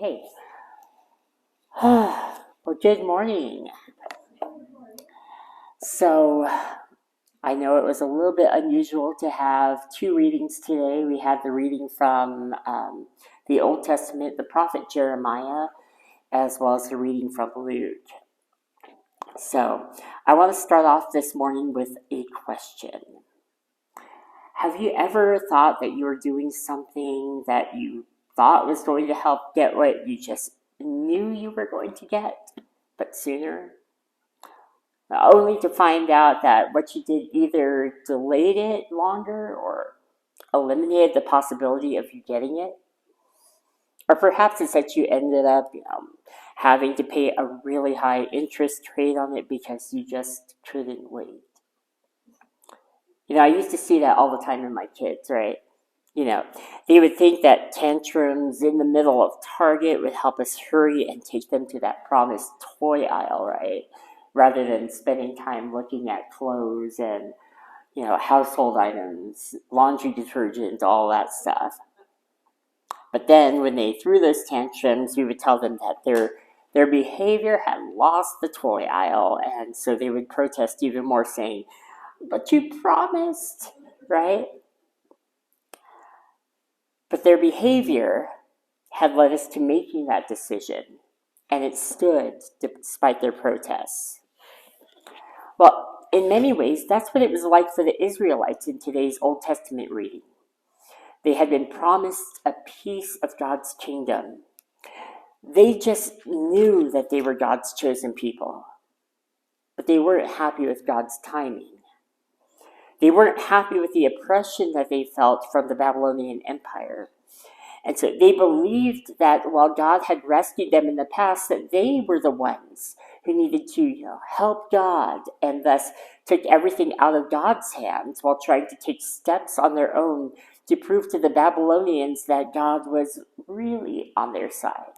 Okay. Well, good morning. So, I know it was a little bit unusual to have two readings today. We had the reading from the Old Testament, the prophet Jeremiah, as well as the reading from Luke. So, I want to start off this morning with a question. Have you ever thought that you were doing something that you thought was going to help get what you just knew you were going to get, but sooner? Only to find out that what you did either delayed it longer or eliminated the possibility of you getting it? Or perhaps it's that you ended up, having to pay a really high interest rate on it because you just couldn't wait. I used to see that all the time in my kids, right? They would think that tantrums in the middle of Target would help us hurry and take them to that promised toy aisle, right? Rather than spending time looking at clothes and, household items, laundry detergent, all that stuff. But then when they threw those tantrums, we would tell them that their behavior had lost the toy aisle, and so they would protest even more, saying, "But you promised," right? But their behavior had led us to making that decision, and it stood despite their protests. Well, in many ways, that's what it was like for the Israelites in today's Old Testament reading. They had been promised a piece of God's kingdom. They just knew that they were God's chosen people, but they weren't happy with God's timing. They weren't happy with the oppression that they felt from the Babylonian Empire. And so they believed that while God had rescued them in the past, that they were the ones who needed to help God, and thus took everything out of God's hands while trying to take steps on their own to prove to the Babylonians that God was really on their side.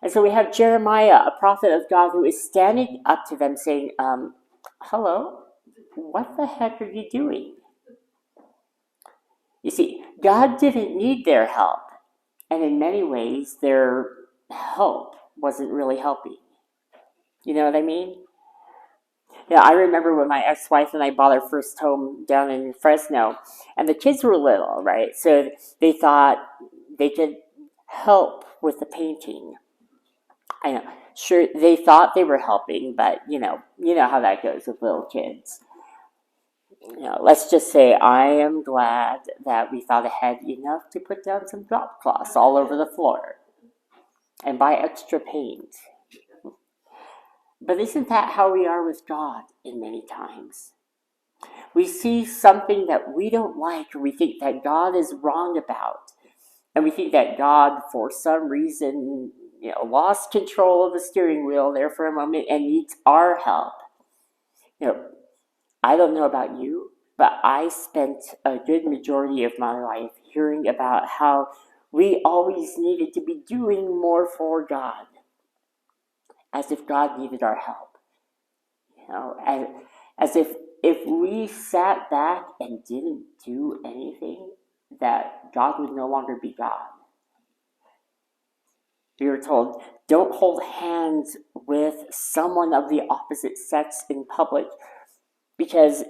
And so we have Jeremiah, a prophet of God, who is standing up to them saying, hello, what the heck are you doing? You see, God didn't need their help, and in many ways, their help wasn't really helping. You know what I mean? Yeah, I remember when my ex-wife and I bought our first home down in Fresno, and the kids were little, right? So they thought they could help with the painting. I know, sure, they thought they were helping, but you know how that goes with little kids. Let's just say I am glad that we thought ahead enough to put down some drop cloths all over the floor and buy extra paint. But isn't that how we are with God in many times? We see something that we don't like, or we think that God is wrong about, and we think that God, for some reason, lost control of the steering wheel there for a moment and needs our help. I don't know about you, but I spent a good majority of my life hearing about how we always needed to be doing more for God, as if God needed our help. As if we sat back and didn't do anything, that God would no longer be God. We were told, don't hold hands with someone of the opposite sex in public because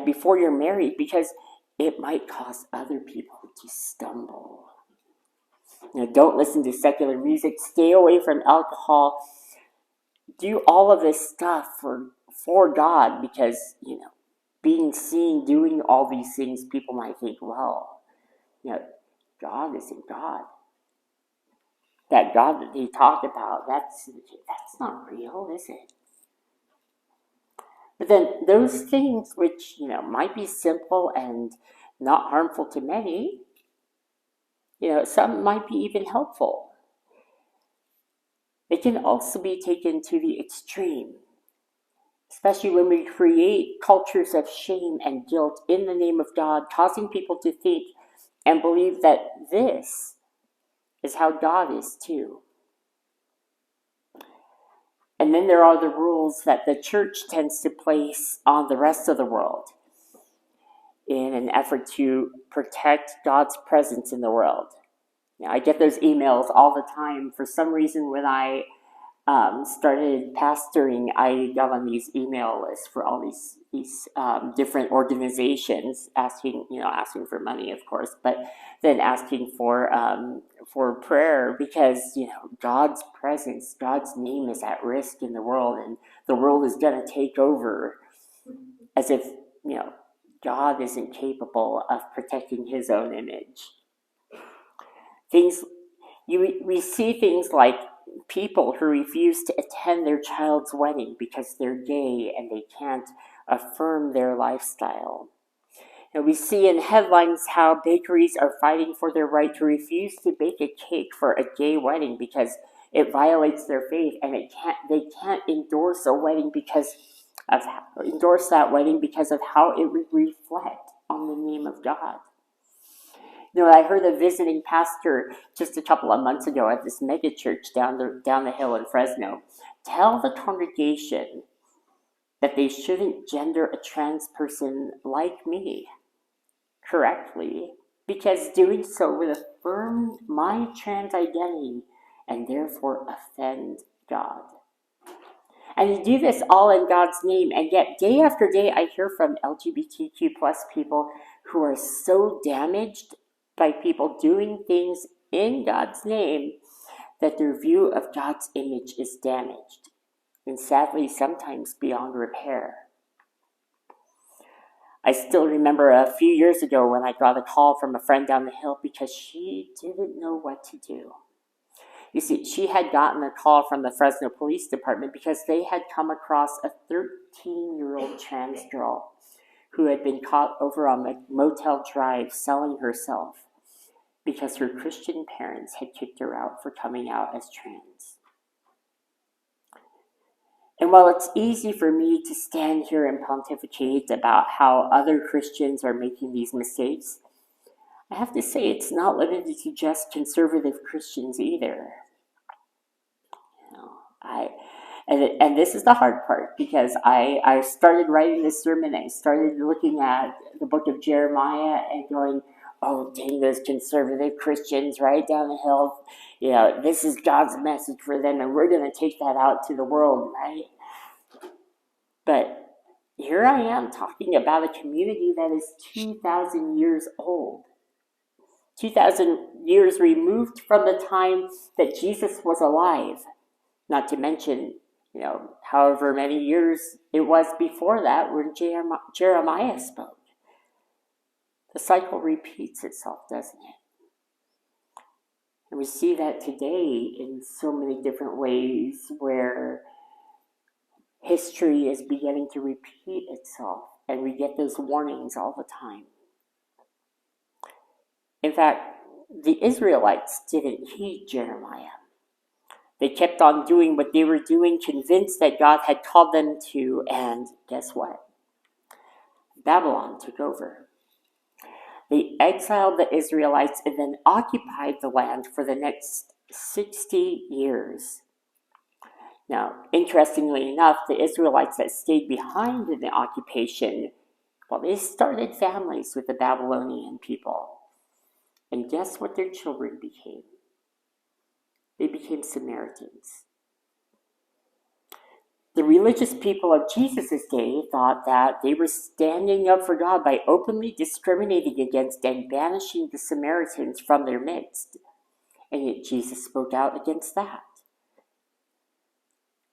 before you're married, because it might cause other people to stumble. Don't listen to secular music, stay away from alcohol, do all of this stuff for God, because being seen doing all these things, people might think, well, God isn't God. That God that they talk about, that's not real, is it? But then those things which, might be simple and not harmful to many, some might be even helpful. It can also be taken to the extreme, especially when we create cultures of shame and guilt in the name of God, causing people to think and believe that this is how God is too. And then there are the rules that the church tends to place on the rest of the world in an effort to protect God's presence in the world. I get those emails all the time. For some reason, when I started pastoring, I got on these email lists for all these different organizations asking for money, of course, but then asking for prayer because God's presence, God's name is at risk in the world, and the world is going to take over, as if God isn't capable of protecting His own image. We see things like people who refuse to attend their child's wedding because they're gay and they can't affirm their lifestyle. We see in headlines how bakeries are fighting for their right to refuse to bake a cake for a gay wedding because it violates their faith, and they can't endorse a wedding endorse that wedding because of how it would reflect on the name of God. I heard a visiting pastor just a couple of months ago at this mega church down the hill in Fresno tell the congregation that they shouldn't gender a trans person like me correctly, because doing so would affirm my trans identity and therefore offend God. And you do this all in God's name, and yet day after day I hear from LGBTQ plus people who are so damaged by people doing things in God's name that their view of God's image is damaged, and sadly sometimes beyond repair. I still remember a few years ago when I got a call from a friend down the hill because she didn't know what to do. You see, she had gotten a call from the Fresno Police Department because they had come across a 13-year-old trans girl who had been caught over on the Motel Drive selling herself because her Christian parents had kicked her out for coming out as trans. And while it's easy for me to stand here and pontificate about how other Christians are making these mistakes, I have to say it's not limited to just conservative Christians either. And this is the hard part, because I started writing this sermon, I started looking at the book of Jeremiah and going, oh, dang, those conservative Christians right down the hill, this is God's message for them, and we're going to take that out to the world, right? But here I am talking about a community that is 2,000 years old. 2,000 years removed from the time that Jesus was alive. Not to mention, however many years it was before that when Jeremiah spoke. The cycle repeats itself, doesn't it? And we see that today in so many different ways where history is beginning to repeat itself, and we get those warnings all the time. In fact, the Israelites didn't heed Jeremiah. They kept on doing what they were doing, convinced that God had called them to, and guess what? Babylon took over. They exiled the Israelites and then occupied the land for the next 60 years. Now, interestingly enough, the Israelites that stayed behind in the occupation, they started families with the Babylonian people. And guess what their children became? They became Samaritans. The religious people of Jesus' day thought that they were standing up for God by openly discriminating against and banishing the Samaritans from their midst. And yet Jesus spoke out against that.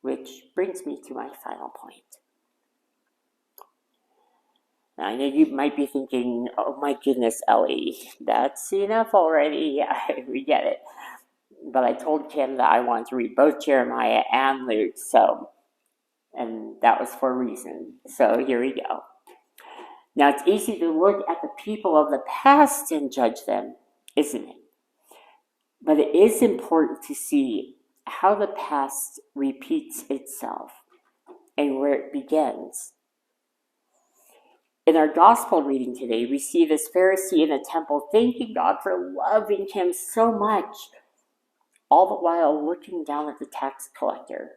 Which brings me to my final point. Now, I know you might be thinking, oh my goodness, Ellie, that's enough already. We get it. But I told Kim that I wanted to read both Jeremiah and Luke, and that was for a reason. So here we go. Now, it's easy to look at the people of the past and judge them, isn't it? But it is important to see how the past repeats itself and where it begins. In our gospel reading today, we see this Pharisee in the temple thanking God for loving him so much, all the while looking down at the tax collector.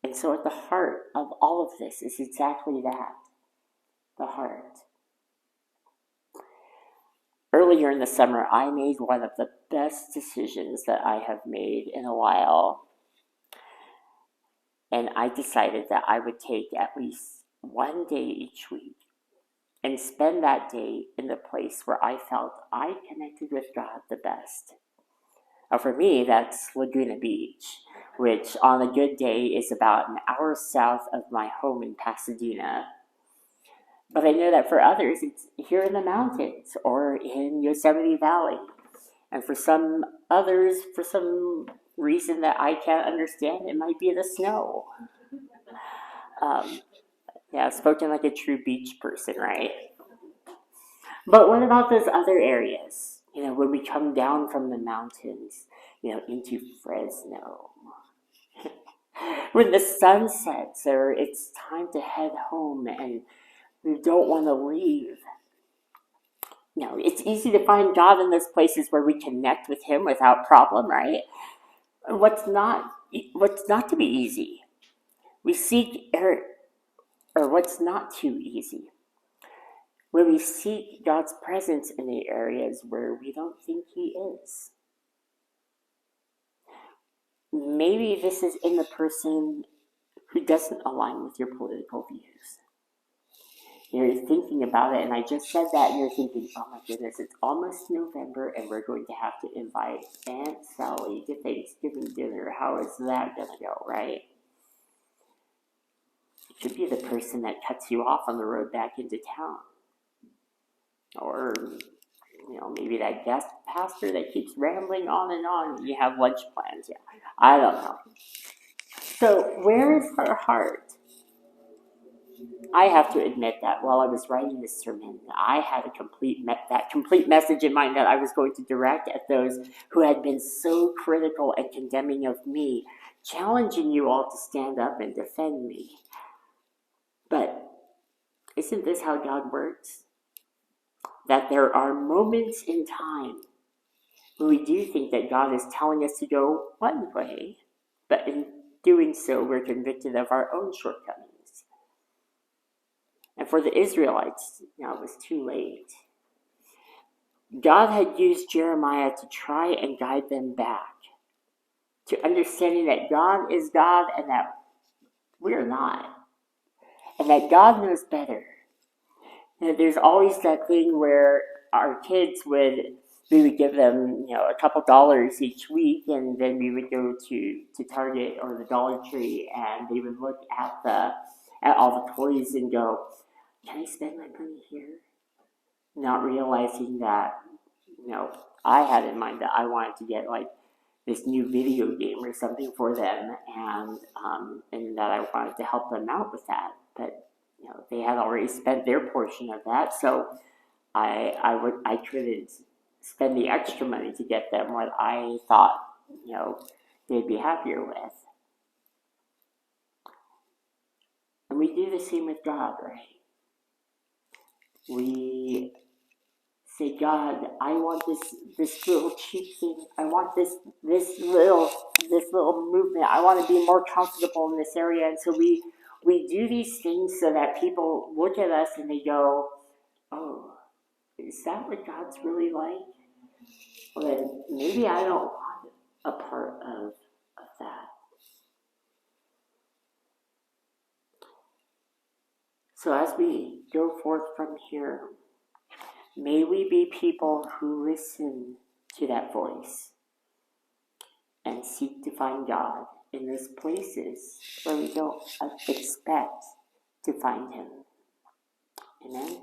And so at the heart of all of this is exactly that, the heart. earlier in the summer, I made one of the best decisions that I have made in a while. And I decided that I would take at least one day each week and spend that day in the place where I felt I connected with God the best. For me, that's Laguna Beach, which on a good day is about an hour south of my home in Pasadena. But I know that for others, it's here in the mountains or in Yosemite Valley. And for some others, for some reason that I can't understand, it might be the snow. Um, yeah, spoken like a true beach person, right? But what about those other areas? When we come down from the mountains, into Fresno. When the sun sets or it's time to head home and we don't want to leave. It's easy to find God in those places where we connect with Him without problem, right? What's not to be easy? We seek, or what's not too easy? Where we seek God's presence in the areas where we don't think He is. Maybe this is in the person who doesn't align with your political views. You're thinking about it, and I just said that, and you're thinking, oh my goodness, it's almost November, and we're going to have to invite Aunt Sally to Thanksgiving dinner. How is that going to go, right? It could be the person that cuts you off on the road back into town. Or, maybe that guest pastor that keeps rambling on and on when you have lunch plans. Yeah, I don't know. So, where is her heart? I have to admit that while I was writing this sermon, I had that complete message in mind that I was going to direct at those who had been so critical and condemning of me, challenging you all to stand up and defend me. But isn't this how God works? That there are moments in time when we do think that God is telling us to go one way, but in doing so, we're convicted of our own shortcomings. And for the Israelites, it was too late. God had used Jeremiah to try and guide them back to understanding that God is God and that we're not. And that God knows better. There's always that thing where our kids we would give them, a couple dollars each week, and then we would go to Target or the Dollar Tree, and they would look at all the toys and go, can I spend my money here? Not realizing that, I had in mind that I wanted to get like this new video game or something for them, and that I wanted to help them out with that. But they had already spent their portion of that, so I couldn't spend the extra money to get them what I thought they'd be happier with. And we do the same with God, right? We say, God, I want this little cheap thing. I want this little movement. I want to be more comfortable in this area. And so we do these things so that people look at us and they go, oh, is that what God's really like? Well, then maybe I don't want a part of that. So as we go forth from here, may we be people who listen to that voice and seek to find God in those places where we don't expect to find Him. Amen?